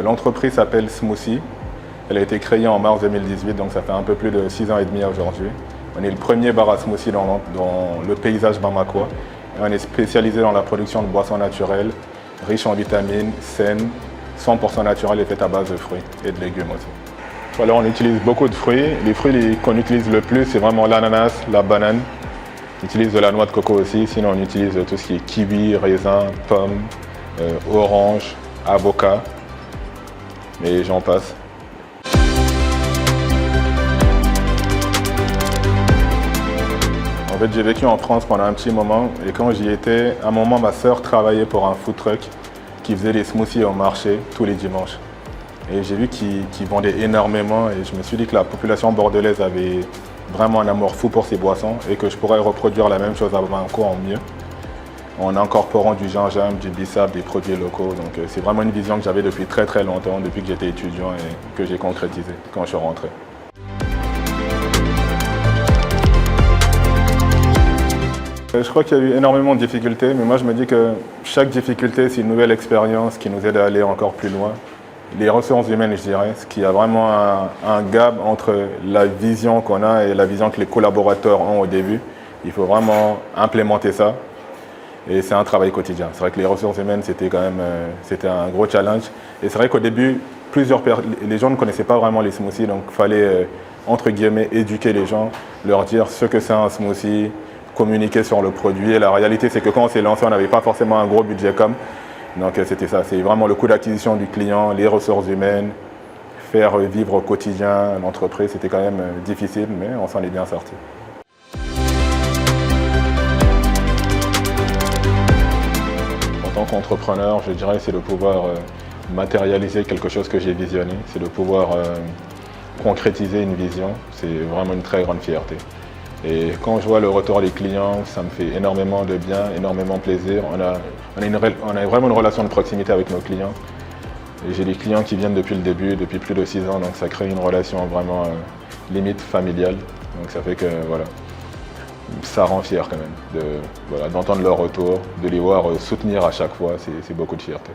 L'entreprise s'appelle Smoothie. Elle a été créée en mars 2018, donc ça fait un peu plus de 6 ans et demi aujourd'hui. On est le premier bar à smoothie dans le paysage bamakois. Et on est spécialisé dans la production de boissons naturelles, riches en vitamines, saines, 100% naturelles et faites à base de fruits et de légumes aussi. Voilà, on utilise beaucoup de fruits. Les fruits qu'on utilise le plus, c'est vraiment l'ananas, la banane. On utilise de la noix de coco aussi, sinon on utilise tout ce qui est kiwi, raisin, pomme, orange, avocat, et j'en passe. En fait, j'ai vécu en France pendant un petit moment et quand j'y étais, à un moment, ma sœur travaillait pour un food truck qui faisait des smoothies au marché tous les dimanches. Et j'ai vu qu'ils vendaient énormément et je me suis dit que la population bordelaise avait vraiment un amour fou pour ces boissons et que je pourrais reproduire la même chose à Bamako en mieux, en incorporant du gingembre, du bissap, des produits locaux. Donc c'est vraiment une vision que j'avais depuis très très longtemps, depuis que j'étais étudiant et que j'ai concrétisé quand je suis rentré. Je crois qu'il y a eu énormément de difficultés, mais moi je me dis que chaque difficulté c'est une nouvelle expérience qui nous aide à aller encore plus loin. Les ressources humaines, je dirais, ce qui a vraiment un gap entre la vision qu'on a et la vision que les collaborateurs ont au début. Il faut vraiment implémenter ça et c'est un travail quotidien. C'est vrai que les ressources humaines, c'était quand même un gros challenge. Et c'est vrai qu'au début, les gens ne connaissaient pas vraiment les smoothies, donc il fallait, entre guillemets, éduquer les gens, leur dire ce que c'est un smoothie, communiquer sur le produit. Et la réalité, c'est que quand on s'est lancé, on n'avait pas forcément un gros budget comme. Donc c'était ça, c'est vraiment le coût d'acquisition du client, les ressources humaines, faire vivre au quotidien l'entreprise, c'était quand même difficile, mais on s'en est bien sorti. En tant qu'entrepreneur, je dirais c'est de pouvoir matérialiser quelque chose que j'ai visionné, c'est de pouvoir concrétiser une vision, c'est vraiment une très grande fierté. Et quand je vois le retour des clients, ça me fait énormément de bien, énormément de plaisir. On a vraiment une relation de proximité avec nos clients. Et j'ai des clients qui viennent depuis le début, depuis plus de 6 ans, donc ça crée une relation vraiment limite familiale. Donc ça fait que voilà, ça rend fier quand même d'entendre leur retour, de les voir soutenir à chaque fois, c'est beaucoup de fierté.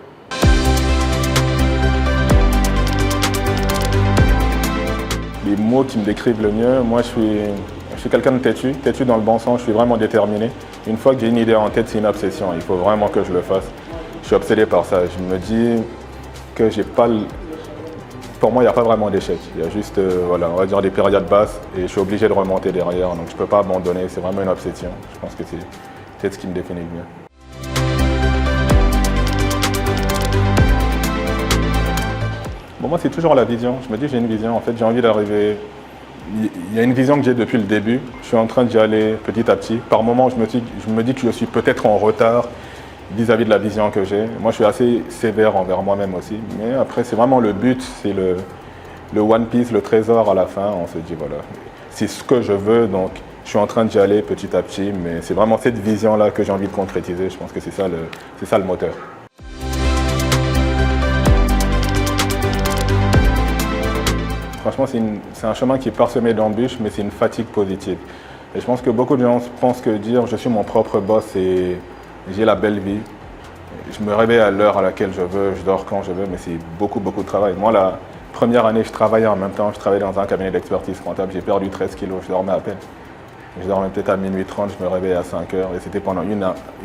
Les mots qui me décrivent le mieux, moi je suis quelqu'un de têtu dans le bon sens, je suis vraiment déterminé. Une fois que j'ai une idée en tête, c'est une obsession, il faut vraiment que je le fasse. Je suis obsédé par ça, je me dis que j'ai pas... Pour moi, il n'y a pas vraiment d'échec, il y a juste, on va dire des périodes basses et je suis obligé de remonter derrière, donc je ne peux pas abandonner, c'est vraiment une obsession. Je pense que c'est peut-être ce qui me définit le mieux. Bon, moi, c'est toujours la vision, je me dis j'ai une vision, en fait j'ai envie d'arriver... Il y a une vision que j'ai depuis le début, je suis en train d'y aller petit à petit. Par moments, je me dis que je suis peut-être en retard vis-à-vis de la vision que j'ai. Moi, je suis assez sévère envers moi-même aussi. Mais après, c'est vraiment le but, c'est le One Piece, le trésor à la fin. On se dit, voilà, c'est ce que je veux, donc je suis en train d'y aller petit à petit. Mais c'est vraiment cette vision-là que j'ai envie de concrétiser. Je pense que c'est ça le moteur. Franchement, c'est un chemin qui est parsemé d'embûches, mais c'est une fatigue positive. Et je pense que beaucoup de gens pensent que dire je suis mon propre boss et j'ai la belle vie. Je me réveille à l'heure à laquelle je veux, je dors quand je veux, mais c'est beaucoup de travail. Moi, la première année, je travaillais en même temps, je travaillais dans un cabinet d'expertise comptable, j'ai perdu 13 kilos, je dormais à peine. Je dormais peut-être à minuit 30, je me réveillais à 5 heures et c'était pendant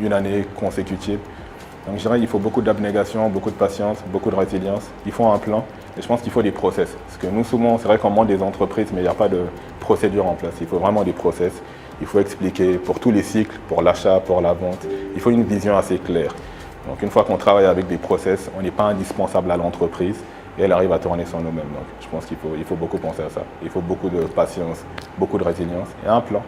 une année consécutive. Donc je dirais qu'il faut beaucoup d'abnégation, beaucoup de patience, beaucoup de résilience. Il faut un plan et je pense qu'il faut des process. Parce que nous, souvent, c'est vrai qu'on monte des entreprises, mais il n'y a pas de procédure en place. Il faut vraiment des process. Il faut expliquer pour tous les cycles, pour l'achat, pour la vente. Il faut une vision assez claire. Donc une fois qu'on travaille avec des process, on n'est pas indispensable à l'entreprise et elle arrive à tourner sans nous-mêmes. Donc je pense qu'il faut beaucoup penser à ça. Il faut beaucoup de patience, beaucoup de résilience et un plan.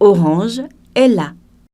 Orange est là.